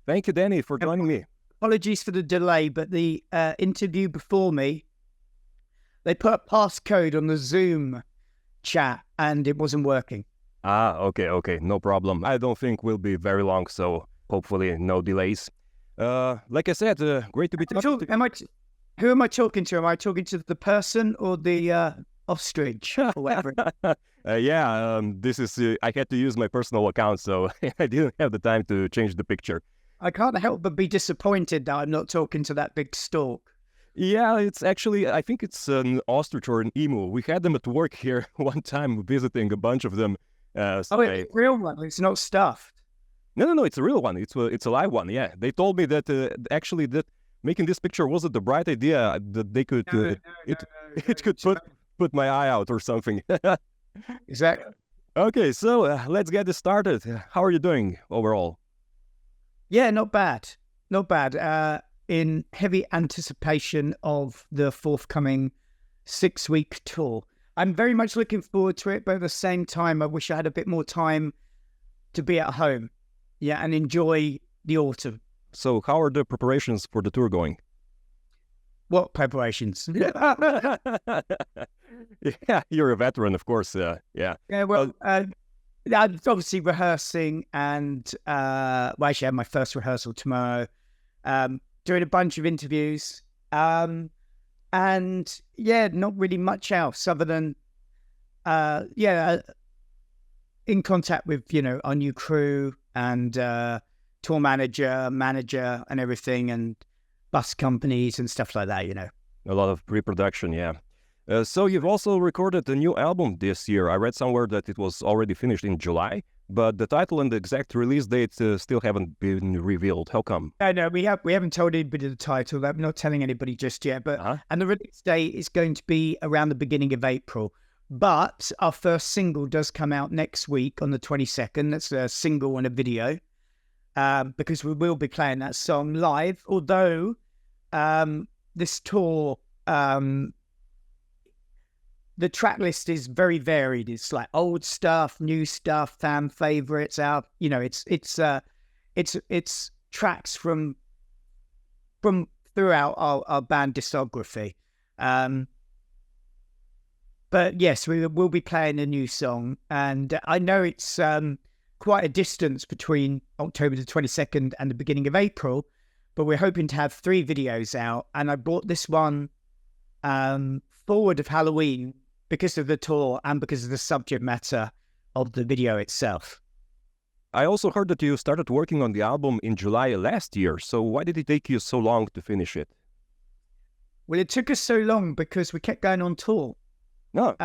Thank you, Danny, for joining me. Apologies for the delay, but the interview before me, they put a passcode on the Zoom chat and it wasn't working. Okay, no problem. I don't think we'll be very long, so hopefully no delays. Like I said, great to be talking to. Who am I talking to? Am I talking to the person or the ostrich or whatever? This is, I had to use my personal account, so I didn't have the time to change the picture. I can't help but be disappointed that I'm not talking to that big stork. Yeah, it's actually, I think it's an ostrich or an emu. We had them at work here one time, visiting a bunch of them. It's a real one. It's not stuffed. No, it's a real one. It's a live one. Yeah, they told me that actually that making this picture wasn't the bright idea. That they could it could put my eye out or something. Exactly. Okay, so let's get this started. How are you doing overall? Yeah, not bad. Not bad. In heavy anticipation of the forthcoming 6-week tour. I'm very much looking forward to it, but at the same time, I wish I had a bit more time to be at home. Yeah, and enjoy the autumn. So how are the preparations for the tour going? What preparations? Yeah, you're a veteran, of course. Yeah, well, I'm obviously rehearsing and, actually I have my first rehearsal tomorrow. Doing a bunch of interviews. And yeah, not really much else other than, in contact with, our new crew and tour manager and everything, and bus companies and stuff like that, A lot of pre-production, yeah. So you've also recorded a new album this year. I read somewhere that it was already finished in July, but the title and the exact release date still haven't been revealed. How come? No, we haven't told anybody the title. I'm not telling anybody just yet. But and the release date is going to be around the beginning of April. But our first single does come out next week on the 22nd. That's a single and a video, because we will be playing that song live. Although this tour, the track list is very varied. It's like old stuff, new stuff, fan favorites out. It's tracks from throughout our band discography. But yes, we will be playing a new song, and I know it's quite a distance between October the 22nd and the beginning of April, but we're hoping to have 3 videos out, and I brought this one forward of Halloween because of the tour and because of the subject matter of the video itself. I also heard that you started working on the album in July last year, so why did it take you so long to finish it? Well, it took us so long because we kept going on tour. No.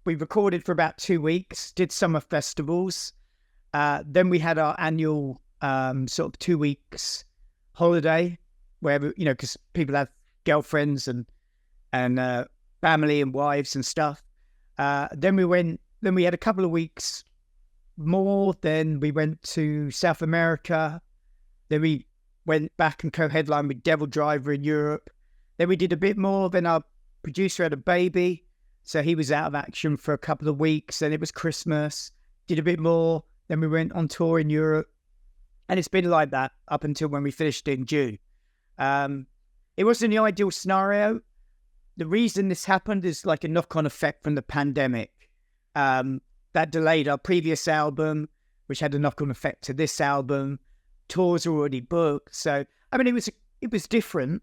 We recorded for about 2 weeks, did summer festivals. Then we had our annual sort of 2 weeks holiday where, because people have girlfriends and family and wives and stuff. Then we had a couple of weeks more. Then we went to South America. Then we went back and co-headlined with Devil Driver in Europe. Then we did a bit more. Then our producer had a baby, so he was out of action for a couple of weeks. Then it was Christmas. Did a bit more. Then we went on tour in Europe. And it's been like that up until when we finished in June. It wasn't the ideal scenario. The reason this happened is like a knock-on effect from the pandemic. That delayed our previous album, which had a knock-on effect to this album. Tours are already booked. So, I mean, it was different.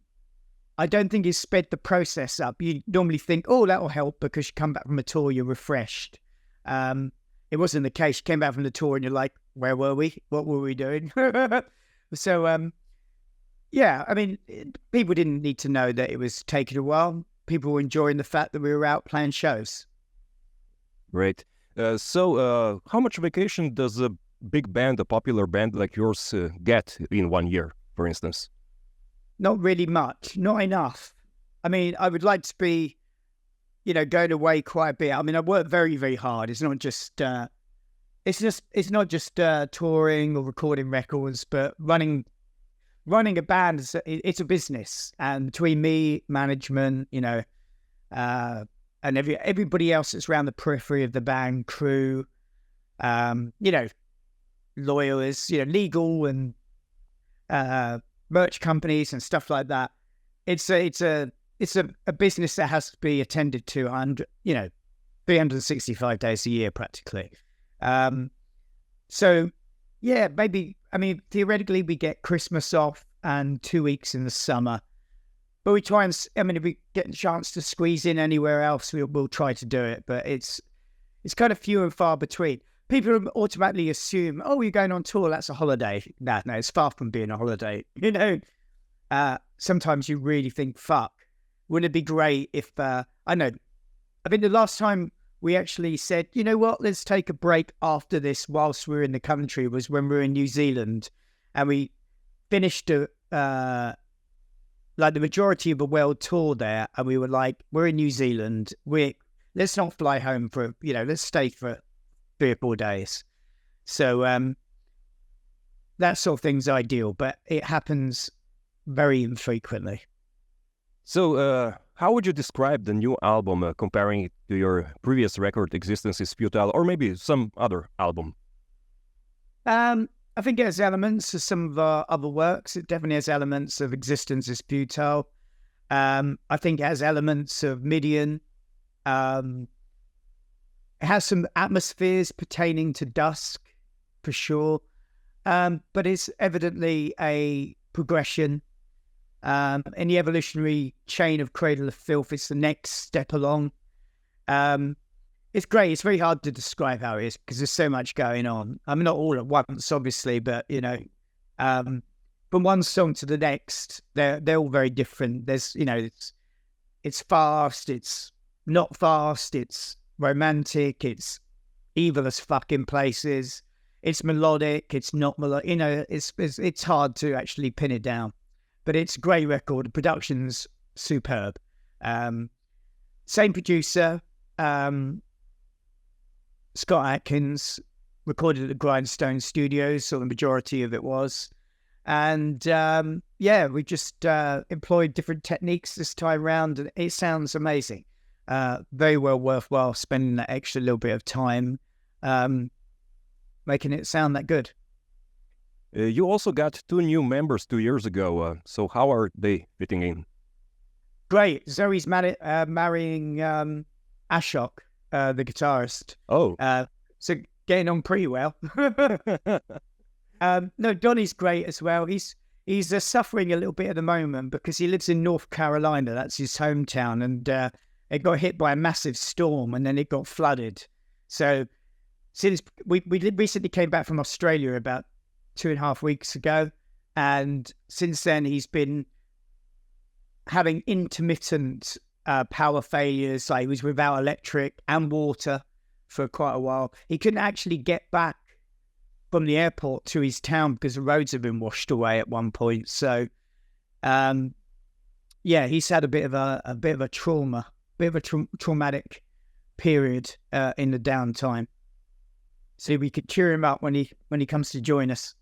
I don't think it sped the process up. You normally think, oh, that'll help because you come back from a tour, you're refreshed. It wasn't the case. You came back from the tour and you're like, where were we? What were we doing? So, yeah, I mean, people didn't need to know that it was taking a while. People were enjoying the fact that we were out playing shows. Great. So how much vacation does a big band, a popular band like yours, get in 1 year, for instance? Not really much. Not enough. I mean, I would like to be, going away quite a bit. I mean, I work very, very hard. It's not just touring or recording records, but running a band, it's a business. And between me, management, and everybody else that's around the periphery of the band, crew, lawyers, legal and merch companies and stuff like that. It's a business that has to be attended to 365 days a year practically. So yeah, maybe, theoretically we get Christmas off and 2 weeks in the summer, but we try and, if we get a chance to squeeze in anywhere else, we'll try to do it, but it's kind of few and far between. People automatically assume, oh, you're going on tour, that's a holiday. No, it's far from being a holiday. Sometimes you really think, fuck, wouldn't it be great if, I think the last time we actually said, you know what, let's take a break after this whilst we're in the country was when we were in New Zealand, and we finished the majority of a world tour there, and we were like, we're in New Zealand, let's not fly home for, let's stay for 3 or 4 days. So that sort of thing's ideal, but it happens very infrequently. So how would you describe the new album, comparing it to your previous record, Existence is Futile, or maybe some other album? I think it has elements of some of our other works. It definitely has elements of Existence is Futile. I think it has elements of Midian. It has some atmospheres pertaining to Dusk, for sure. But it's evidently a progression. In the evolutionary chain of Cradle of Filth, it's the next step along. It's great. It's very hard to describe how it is because there's so much going on. Not all at once, obviously, but, from one song to the next, they're all very different. There's, it's fast, it's not fast, it's romantic, it's evil as fuck in places, it's melodic, it's not melodic, it's hard to actually pin it down. But it's a great record. The production's superb. Same producer, Scott Atkins, recorded at the Grindstone Studios, so the majority of it was. And we just employed different techniques this time around, and it sounds amazing. Very well worthwhile spending that extra little bit of time making it sound that good. You also got 2 new members 2 years ago. So how are they fitting in? Great. Zoe's marrying Ashok, the guitarist. Oh. So getting on pretty well. No, Donnie's great as well. He's suffering a little bit at the moment because he lives in North Carolina. That's his hometown. And it got hit by a massive storm and then it got flooded. So since we recently came back from Australia about 2.5 weeks ago, and since then he's been having intermittent power failures. Like he was without electric and water for quite a while. He couldn't actually get back from the airport to his town because the roads have been washed away at one point. So he's had a bit of a traumatic period in the downtime. So we could cheer him up when he comes to join us.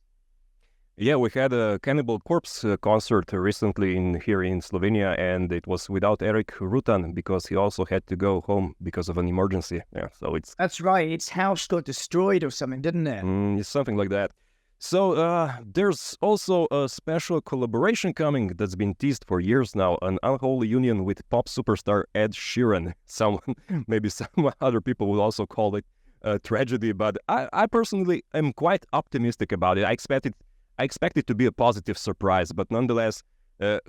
Yeah, we had a Cannibal Corpse concert recently here in Slovenia, and it was without Eric Rutan because he also had to go home because of an emergency. Yeah, so that's right. His house got destroyed or something, didn't it? Something like that. So there's also a special collaboration coming that's been teased for years now, an unholy union with pop superstar Ed Sheeran. Maybe some other people would also call it a tragedy, but I personally am quite optimistic about it. I expect it to be a positive surprise, but nonetheless,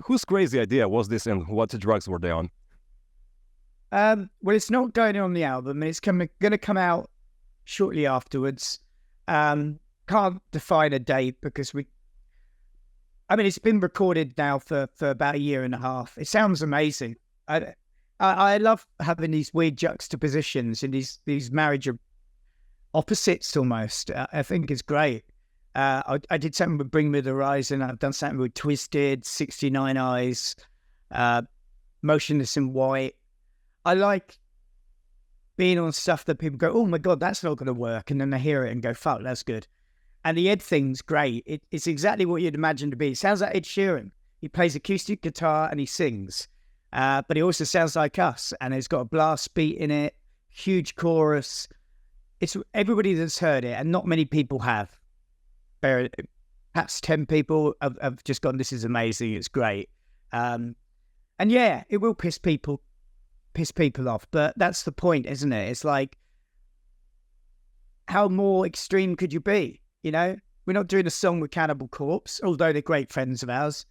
whose crazy idea was this and what drugs were they on? Well, it's not going on the album. It's going to come out shortly afterwards. Can't define a date because it's been recorded now for about 1.5 years. It sounds amazing. I love having these weird juxtapositions and these marriage of opposites almost. I think it's great. I did something with Bring Me the Horizon. I've done something with Twisted, 69 Eyes, Motionless in White. I like being on stuff that people go, oh my God, that's not going to work. And then they hear it and go, fuck, that's good. And the Ed thing's great. It's exactly what you'd imagine to be. It sounds like Ed Sheeran. He plays acoustic guitar and he sings. But he also sounds like us. And it's got a blast beat in it, huge chorus. It's everybody that's heard it, and not many people have. perhaps 10 people have just gone, this is amazing, it's great. And yeah, it will piss people off, but that's the point, isn't it? It's like, how more extreme could you be? You know, we're not doing a song with Cannibal Corpse, although they're great friends of ours.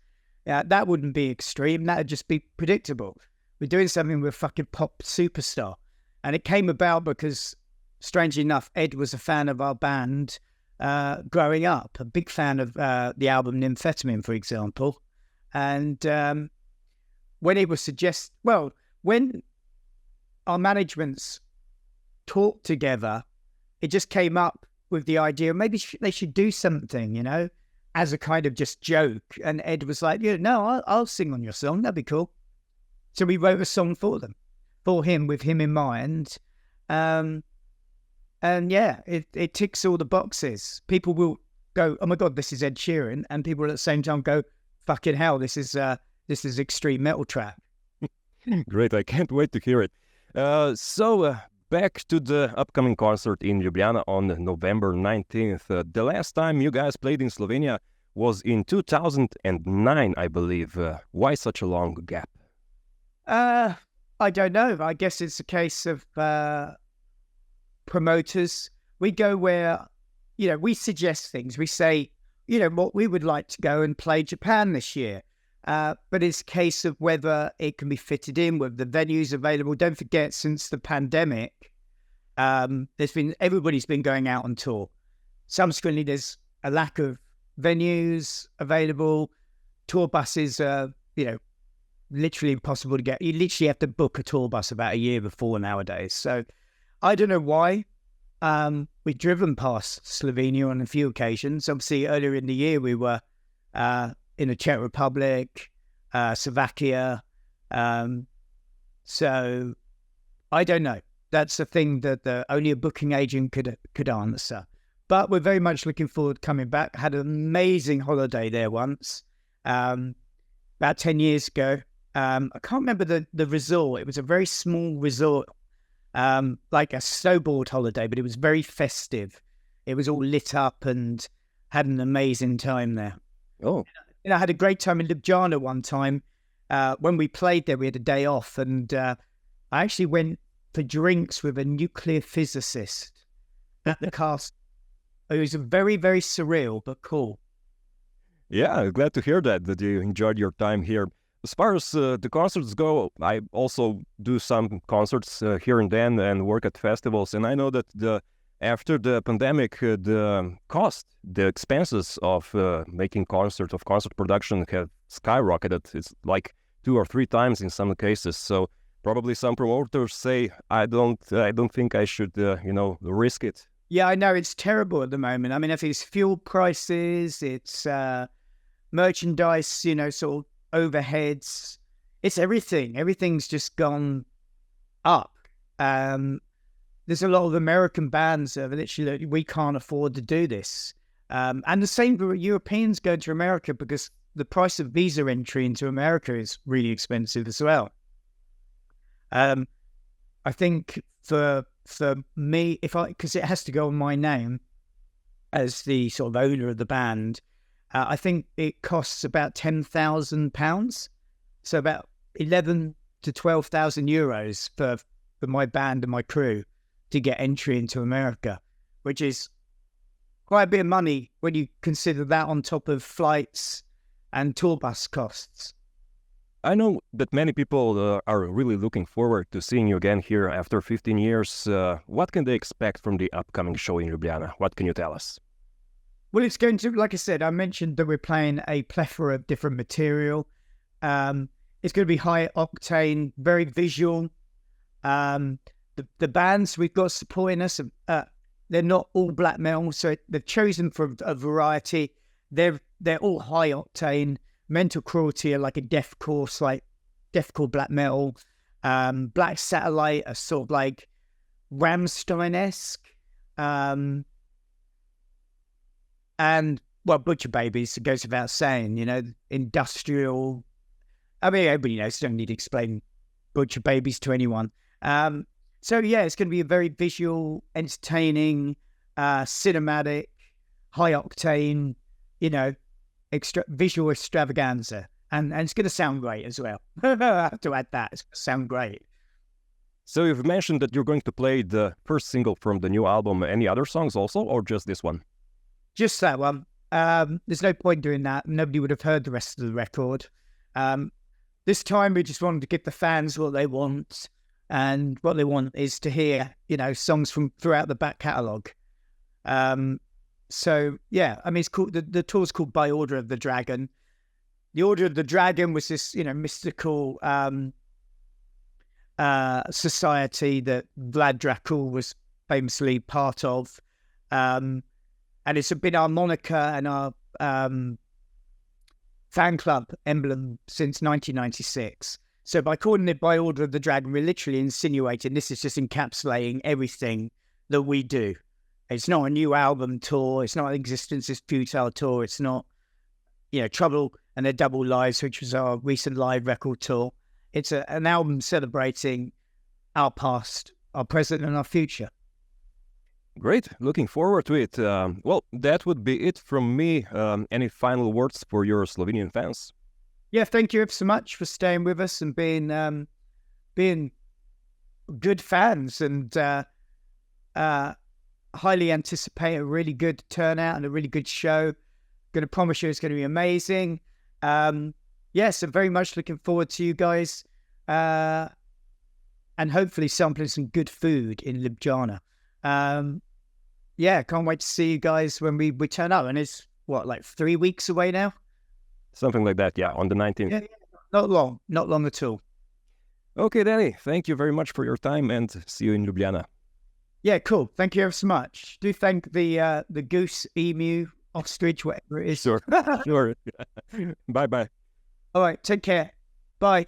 That wouldn't be extreme. That would just be predictable. We're doing something with a fucking pop superstar. And it came about because, strangely enough, Ed was a fan of our band growing up, a big fan of the album Nymphetamine, for example. And when it was when our managements talked together, it just came up with the idea maybe they should do something, you know, as a kind of just joke. And Ed was like, yeah, no, I'll sing on your song. That'd be cool. So we wrote a song for him, with him in mind. And yeah, it ticks all the boxes. People will go, oh my God, this is Ed Sheeran. And people at the same time go, fucking hell, this is extreme metal trap. Great, I can't wait to hear it. So back to the upcoming concert in Ljubljana on November 19th. The last time you guys played in Slovenia was in 2009, I believe. Why such a long gap? I don't know. I guess it's a case of promoters. We go where, you know, we suggest things. We say, you know, what we would like to go and play Japan this year. But it's a case of whether it can be fitted in, whether the venue's available. Don't forget, since the pandemic, everybody's been going out on tour. Subsequently, there's a lack of venues available. Tour buses are, you know, literally impossible to get. You literally have to book a tour bus about a year before nowadays. So I don't know why. We've driven past Slovenia on a few occasions. Obviously, earlier in the year, we were in the Czech Republic, Slovakia. So I don't know. That's the thing that only a booking agent could answer. But we're very much looking forward to coming back. Had an amazing holiday there once, about 10 years ago. I can't remember the resort. It was a very small resort, like a snowboard holiday, but it was very festive. It was all lit up and had an amazing time there. Oh. You know, I had a great time in Ljubljana one time. When we played there, we had a day off, and I actually went for drinks with a nuclear physicist at the castle. It was very, very surreal, but cool. Yeah, glad to hear that you enjoyed your time here. As far as the concerts go, I also do some concerts here and then and work at festivals. And I know that after the pandemic, the expenses of making concerts, of concert production have skyrocketed. It's like 2 or 3 times in some cases. So probably some promoters say, I don't think I should, risk it. Yeah, I know, it's terrible at the moment. I mean, if it's fuel prices, it's merchandise, you know, sort of overheads, it's everything. Everything's just gone up. There's a lot of American bands that are literally, we can't afford to do this. And the same for Europeans going to America, because the price of visa entry into America is really expensive as well. I think for me, because it has to go on my name as the sort of owner of the band, I think it costs about £10,000, so about 11 to 12,000 euros for my band and my crew to get entry into America, which is quite a bit of money when you consider that on top of flights and tour bus costs. I know that many people are really looking forward to seeing you again here after 15 years. What can they expect from the upcoming show in Ljubljana? What can you tell us? Well, it's going to, like I said, I mentioned that we're playing a plethora of different material. It's going to be high octane, very visual. The bands we've got supporting us, they're not all black metal, so they've chosen from a variety. They're all high octane. Mental Cruelty are like a deathcore black metal. Black Satellite are sort of like Rammstein-esque. And, well, Butcher Babies, it goes without saying, you know, industrial. I mean, everybody knows, don't need to explain Butcher Babies to anyone. So, yeah, it's going to be a very visual, entertaining, cinematic, high octane, visual extravaganza. And it's going to sound great as well. I have to add that. It's going to sound great. So you've mentioned that you're going to play the first single from the new album. Any other songs also, or just this one? Just that one. There's no point doing that. Nobody would have heard the rest of the record. This time we just wanted to give the fans what they want. And what they want is to hear, songs from throughout the back catalogue. So, yeah, I mean, it's called, the tour's called By Order of the Dragon. The Order of the Dragon was this, mystical society that Vlad Dracul was famously part of. And it's been our moniker and our fan club emblem since 1996. So by calling it By Order of the Dragon, we're literally insinuating this is just encapsulating everything that we do. It's not a new album tour. It's not Existence is Futile tour. It's not, Trouble and Their Double Lives, which was our recent live record tour. It's an album celebrating our past, our present, and our future. Great. Looking forward to it. Well, that would be it from me. Any final words for your Slovenian fans? Yeah, thank you ever so much for staying with us and being good fans, and highly anticipate a really good turnout and a really good show. Going to promise you it's going to be amazing. So very much looking forward to you guys, and hopefully sampling some good food in Ljubljana. Can't wait to see you guys when we turn up. And it's like 3 weeks away now? Something like that, yeah, on the 19th. Yeah, not long at all. Okay, Danny, thank you very much for your time, and see you in Ljubljana. Yeah, cool. Thank you ever so much. Do thank the goose, emu, ostrich, whatever it is. Sure. Bye-bye. All right, take care. Bye.